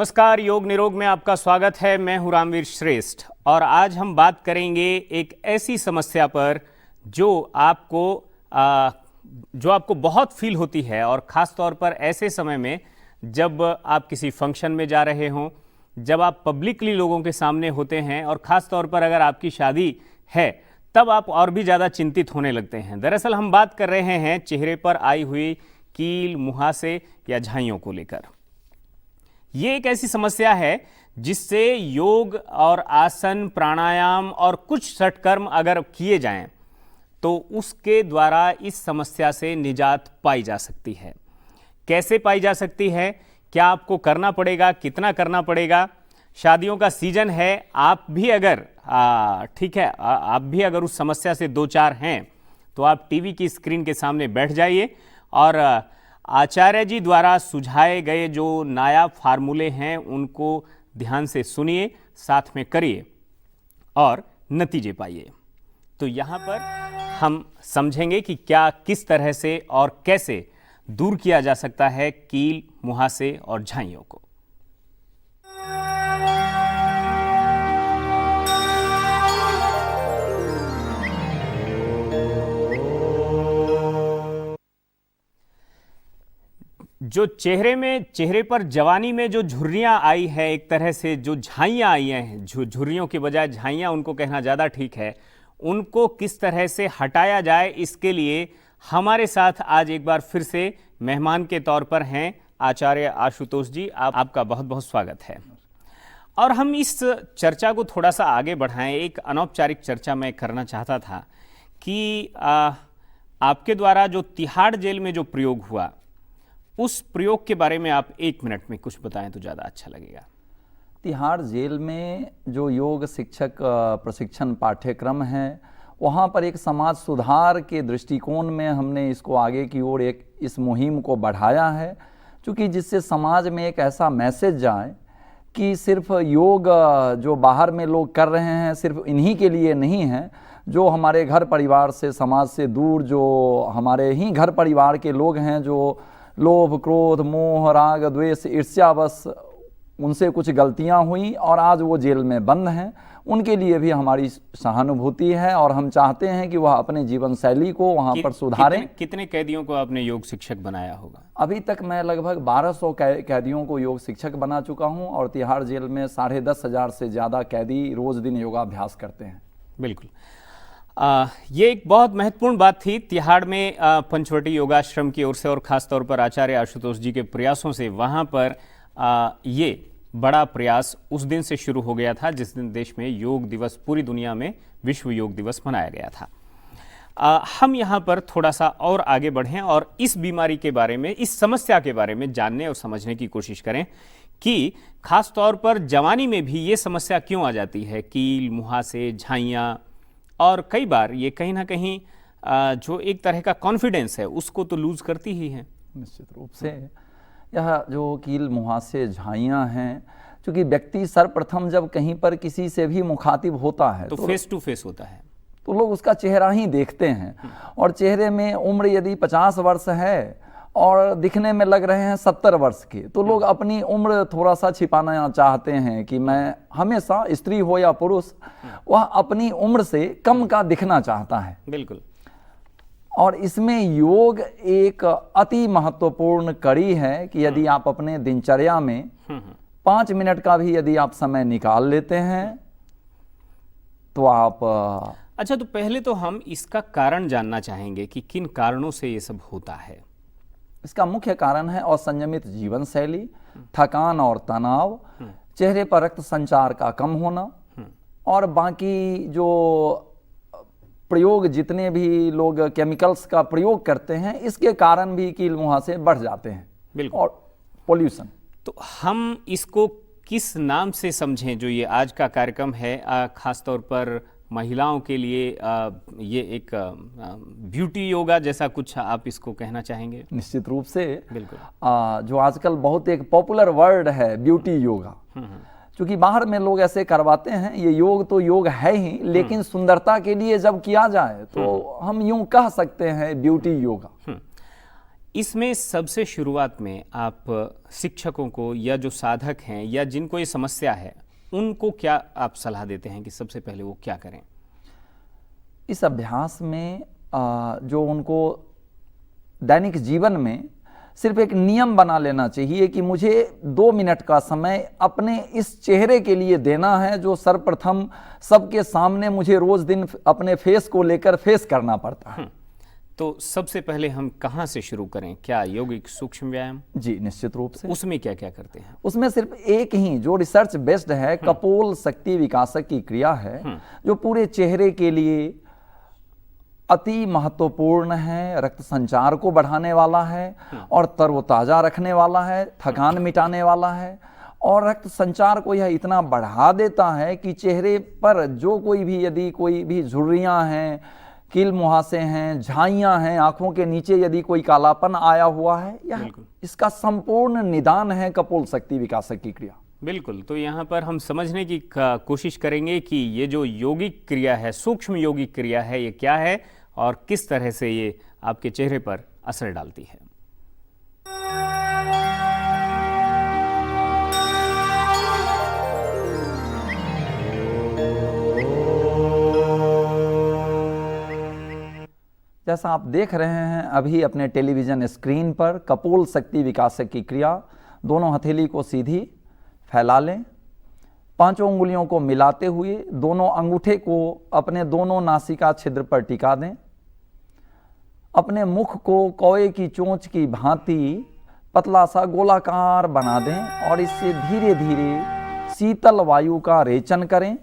नमस्कार, योग निरोग में आपका स्वागत है। मैं हूं रामवीर श्रेष्ठ और आज हम बात करेंगे एक ऐसी समस्या पर जो आपको बहुत फील होती है और ख़ास तौर पर ऐसे समय में जब आप किसी फंक्शन में जा रहे हों, जब आप पब्लिकली लोगों के सामने होते हैं और ख़ास तौर पर अगर आपकी शादी है तब आप और भी ज़्यादा चिंतित होने लगते हैं। दरअसल हम बात कर रहे हैं चेहरे पर आई हुई कील, मुहासे या झाइयों को लेकर। ये एक ऐसी समस्या है जिससे योग और आसन, प्राणायाम और कुछ सटकर्म अगर किए जाएं तो उसके द्वारा इस समस्या से निजात पाई जा सकती है। कैसे पाई जा सकती है, क्या आपको करना पड़ेगा, कितना करना पड़ेगा? शादियों का सीजन है, आप भी अगर आप भी अगर उस समस्या से दो चार हैं तो आप टीवी की स्क्रीन के सामने बैठ जाइए और आचार्य जी द्वारा सुझाए गए जो नायाब फार्मूले हैं उनको ध्यान से सुनिए, साथ में करिए और नतीजे पाइए। तो यहाँ पर हम समझेंगे कि क्या किस तरह से और कैसे दूर किया जा सकता है कील, मुहासे और झाइयों को। जो चेहरे पर जवानी में जो झुर्रियां आई है, एक तरह से जो झाइयां आई हैं, झुर्रियों की बजाय झाइयां उनको कहना ज़्यादा ठीक है, उनको किस तरह से हटाया जाए, इसके लिए हमारे साथ आज एक बार फिर से मेहमान के तौर पर हैं आचार्य आशुतोष जी। आपका बहुत बहुत स्वागत है। और हम इस चर्चा को थोड़ा सा आगे बढ़ाएं। एक अनौपचारिक चर्चा मैं करना चाहता था कि आपके द्वारा जो तिहाड़ जेल में जो प्रयोग हुआ, उस प्रयोग के बारे में आप एक मिनट में कुछ बताएं तो ज़्यादा अच्छा लगेगा। तिहाड़ जेल में जो योग शिक्षक प्रशिक्षण पाठ्यक्रम है, वहाँ पर एक समाज सुधार के दृष्टिकोण में हमने इसको आगे की ओर इस मुहिम को बढ़ाया है, क्योंकि जिससे समाज में एक ऐसा मैसेज जाए कि सिर्फ योग जो बाहर में लोग कर रहे हैं सिर्फ इन्हीं के लिए नहीं है। जो हमारे घर परिवार से, समाज से दूर जो हमारे ही घर परिवार के लोग हैं, जो लोभ, क्रोध, मोह, राग, द्वेष, ईर्ष्यावश उनसे कुछ गलतियां हुई और आज वो जेल में बंद हैं, उनके लिए भी हमारी सहानुभूति है और हम चाहते हैं कि वह अपने जीवन शैली को वहां पर सुधारें। कितने कैदियों को आपने योग शिक्षक बनाया होगा? अभी तक मैं लगभग 1200 कैदियों को योग शिक्षक बना चुका हूं और तिहाड़ जेल में 10,500 से ज़्यादा कैदी रोज दिन योगाभ्यास करते हैं। बिल्कुल, ये एक बहुत महत्वपूर्ण बात थी। तिहाड़ में पंचवटी योगाश्रम की ओर से और ख़ास तौर पर आचार्य आशुतोष जी के प्रयासों से वहाँ पर ये बड़ा प्रयास उस दिन से शुरू हो गया था जिस दिन देश में योग दिवस, पूरी दुनिया में विश्व योग दिवस मनाया गया था। हम यहाँ पर थोड़ा सा और आगे बढ़ें और इस बीमारी के बारे में, इस समस्या के बारे में जानने और समझने की कोशिश करें कि खास तौर पर जवानी में भी ये समस्या क्यों आ जाती है। कील, मुहासे, झाइयाँ, और कई बार ये कहीं ना कहीं जो एक तरह का कॉन्फिडेंस है उसको तो लूज करती ही है। निश्चित रूप से यह जो कील, मुहासे, झाइयाँ हैं, क्योंकि व्यक्ति सर्वप्रथम जब कहीं पर किसी से भी मुखातिब होता है तो फेस टू फेस होता है, तो लोग उसका चेहरा ही देखते हैं और चेहरे में उम्र यदि 50 वर्ष है और दिखने में लग रहे हैं 70 वर्ष के, तो लोग अपनी उम्र थोड़ा सा छिपाना चाहते हैं कि मैं हमेशा, स्त्री हो या पुरुष, वह अपनी उम्र से कम का दिखना चाहता है। बिल्कुल। और इसमें योग एक अति महत्वपूर्ण कड़ी है कि यदि आप अपने दिनचर्या में 5 मिनट का भी यदि आप समय निकाल लेते हैं तो आप अच्छा, तो पहले तो हम इसका कारण जानना चाहेंगे कि किन कारणों से ये सब होता है। इसका मुख्य कारण है असंयमित जीवन शैली, थकान और तनाव, चेहरे पर रक्त संचार का कम होना और बाकी जो प्रयोग, जितने भी लोग केमिकल्स का प्रयोग करते हैं, इसके कारण भी कील, मुहासे बढ़ जाते हैं। बिल्कुल। और पोल्यूशन। तो हम इसको किस नाम से समझें जो ये आज का कार्यक्रम है, खास तौर पर महिलाओं के लिए ये एक ब्यूटी योगा जैसा कुछ आप इसको कहना चाहेंगे? निश्चित रूप से। बिल्कुल। जो आजकल बहुत एक पॉपुलर वर्ड है ब्यूटी योगा, क्योंकि बाहर में लोग ऐसे करवाते हैं। ये योग तो योग है ही, लेकिन सुंदरता के लिए जब किया जाए तो हम यूं कह सकते हैं ब्यूटी योगा। इसमें सबसे शुरुआत में आप शिक्षकों को या जो साधक हैं या जिनको ये समस्या है उनको क्या आप सलाह देते हैं कि सबसे पहले वो क्या करें? इस अभ्यास में जो उनको दैनिक जीवन में सिर्फ एक नियम बना लेना चाहिए कि मुझे 2 मिनट का समय अपने इस चेहरे के लिए देना है जो सर्वप्रथम सबके सामने मुझे रोज दिन अपने फेस को लेकर फेस करना पड़ता है। तो सबसे पहले हम कहाँ से शुरू करें? क्या यौगिक सूक्ष्म व्यायाम? जी निश्चित रूप से। उसमें क्या क्या करते हैं? उसमें सिर्फ एक ही जो रिसर्च बेस्ड है कपोल शक्ति विकासक की क्रिया है जो पूरे चेहरे के लिए अति महत्वपूर्ण है, रक्त संचार को बढ़ाने वाला है और तरोताजा रखने वाला है, थकान मिटाने वाला है और रक्त संचार को यह इतना बढ़ा देता है कि चेहरे पर जो कोई भी यदि कोई भी झुर्रियां हैं, कील मुहासे हैं, झाइयां हैं, आंखों के नीचे यदि कोई कालापन आया हुआ है, यह इसका संपूर्ण निदान है कपोल शक्ति विकासक की क्रिया। बिल्कुल। तो यहाँ पर हम समझने की कोशिश करेंगे कि ये जो यौगिक क्रिया है, सूक्ष्म यौगिक क्रिया है, ये क्या है और किस तरह से ये आपके चेहरे पर असर डालती है। जैसा आप देख रहे हैं अभी अपने टेलीविजन स्क्रीन पर कपोल शक्ति विकासक की क्रिया, दोनों हथेली को सीधी फैला लें, 5 उंगलियों को मिलाते हुए दोनों अंगूठे को अपने दोनों नासिका छिद्र पर टिका दें। अपने मुख को कौवे की चोंच की भांति पतला सा गोलाकार बना दें और इससे धीरे धीरे शीतल वायु का रेचन करें।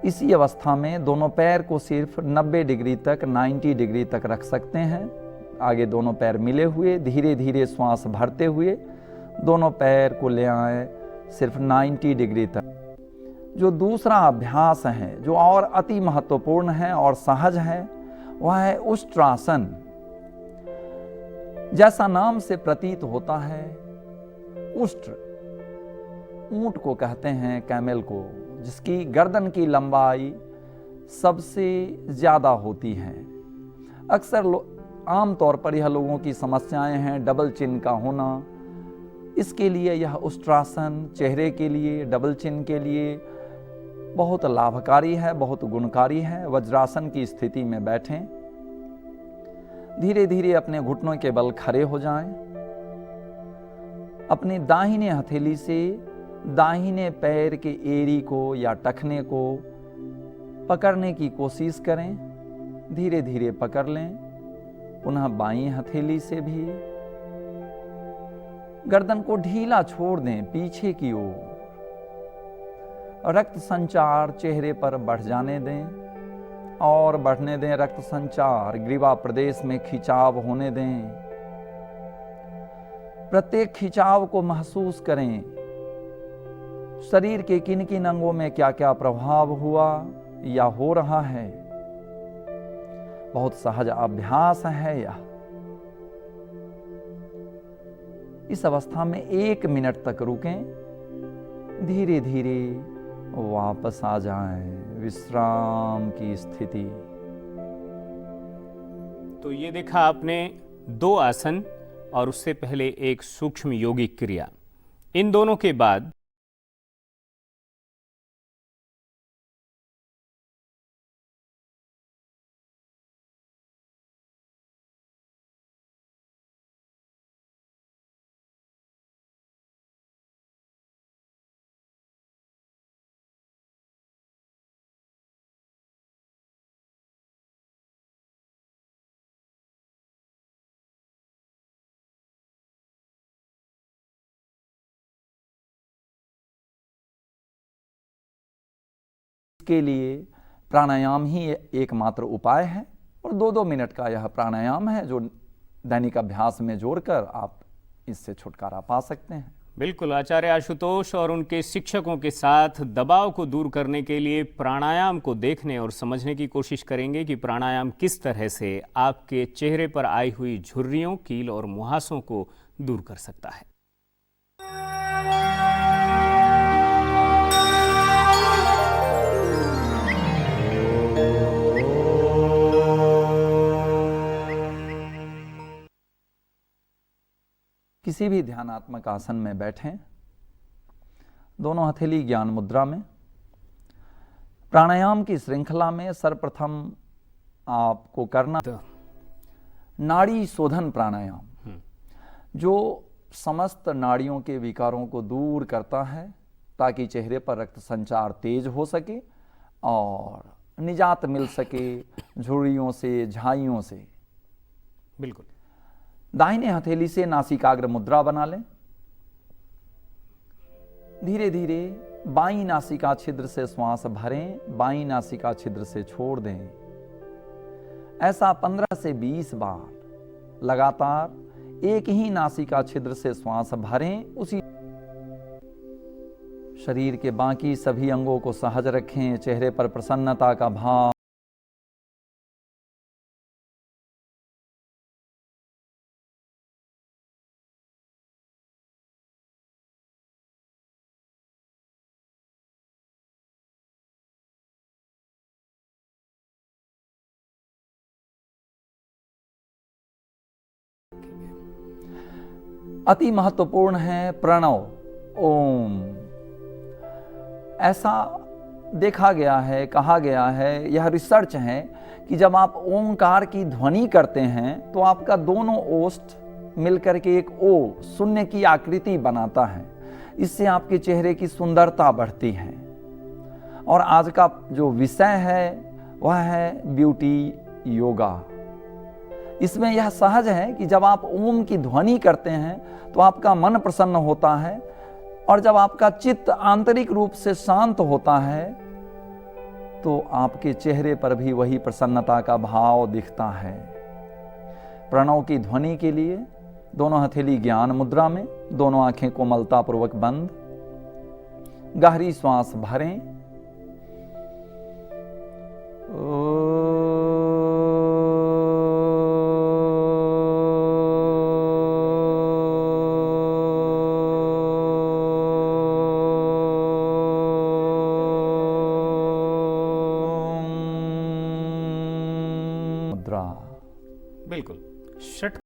इसी अवस्था में दोनों पैर को सिर्फ 90 डिग्री तक 90 डिग्री तक रख सकते हैं। आगे दोनों पैर मिले हुए धीरे धीरे श्वास भरते हुए दोनों पैर को ले आए सिर्फ 90 डिग्री तक। जो दूसरा अभ्यास है जो और अति महत्वपूर्ण है और सहज है वह है उष्ट्रासन। जैसा नाम से प्रतीत होता है, उष्ट्र ऊंट को कहते हैं, कैमल को, जिसकी गर्दन की लंबाई सबसे ज्यादा होती है। अक्सर आम तौर पर यह लोगों की समस्याएं हैं डबल चिन का होना। इसके लिए यह उष्ट्रासन चेहरे के लिए, डबल चिन के लिए बहुत लाभकारी है, बहुत गुणकारी है। वज्रासन की स्थिति में बैठें, धीरे धीरे अपने घुटनों के बल खड़े हो जाएं। अपनी दाहिने हथेली से दाहिने पैर के एड़ी को या टखने को पकड़ने की कोशिश करें, धीरे धीरे पकड़ लें। पुनः बाईं हथेली से भी गर्दन को ढीला छोड़ दें पीछे की ओर। रक्त संचार चेहरे पर बढ़ जाने दें और बढ़ने दें रक्त संचार। ग्रीवा प्रदेश में खिंचाव होने दें। प्रत्येक खिंचाव को महसूस करें। शरीर के किन किन अंगों में क्या क्या प्रभाव हुआ या हो रहा है। बहुत सहज अभ्यास है यह। इस अवस्था में 1 मिनट तक रुकें, धीरे धीरे वापस आ जाएं विश्राम की स्थिति। तो ये देखा आपने 2 आसन और उससे पहले एक सूक्ष्म योगिक क्रिया। इन दोनों के बाद के लिए प्राणायाम ही एकमात्र उपाय है और 2-2 मिनट का यह प्राणायाम है जो दैनिक अभ्यास में जोड़कर आप इससे छुटकारा पा सकते हैं। बिल्कुल, आचार्य आशुतोष और उनके शिक्षकों के साथ दबाव को दूर करने के लिए प्राणायाम को देखने और समझने की कोशिश करेंगे कि प्राणायाम किस तरह से आपके चेहरे पर आई हुई झुर्रियों, कील और मुहासों को दूर कर सकता है। किसी भी ध्यानात्मक आसन में बैठें, दोनों हथेली ज्ञान मुद्रा में। प्राणायाम की श्रृंखला में सर्वप्रथम आपको करना नाड़ी शोधन प्राणायाम, जो समस्त नाड़ियों के विकारों को दूर करता है ताकि चेहरे पर रक्त संचार तेज हो सके और निजात मिल सके झुर्रियों से, झाइयों से। बिल्कुल। दाहिने हथेली से नासिकाग्र मुद्रा बना लें। धीरे धीरे बाईं नासिका छिद्र से श्वास भरें, बाईं नासिका छिद्र से छोड़ दें। ऐसा 15 से 20 बार लगातार एक ही नासिका छिद्र से श्वास भरें। उसी शरीर के बाकी सभी अंगों को सहज रखें, चेहरे पर प्रसन्नता का भाव। अति महत्वपूर्ण है प्रणव ओम। ऐसा देखा गया है, कहा गया है, यह रिसर्च है कि जब आप ओंकार की ध्वनि करते हैं तो आपका दोनों ओष्ठ मिलकर के एक ओ शून्य की आकृति बनाता है। इससे आपके चेहरे की सुंदरता बढ़ती है। और आज का जो विषय है वह है ब्यूटी योगा। इसमें यह सहज है कि जब आप ओम की ध्वनि करते हैं तो आपका मन प्रसन्न होता है और जब आपका चित्त आंतरिक रूप से शांत होता है तो आपके चेहरे पर भी वही प्रसन्नता का भाव दिखता है। प्रणव की ध्वनि के लिए दोनों हथेली ज्ञान मुद्रा में, दोनों आंखें कोमलतापूर्वक बंद, गहरी श्वास भरें। बिल्कुल। षट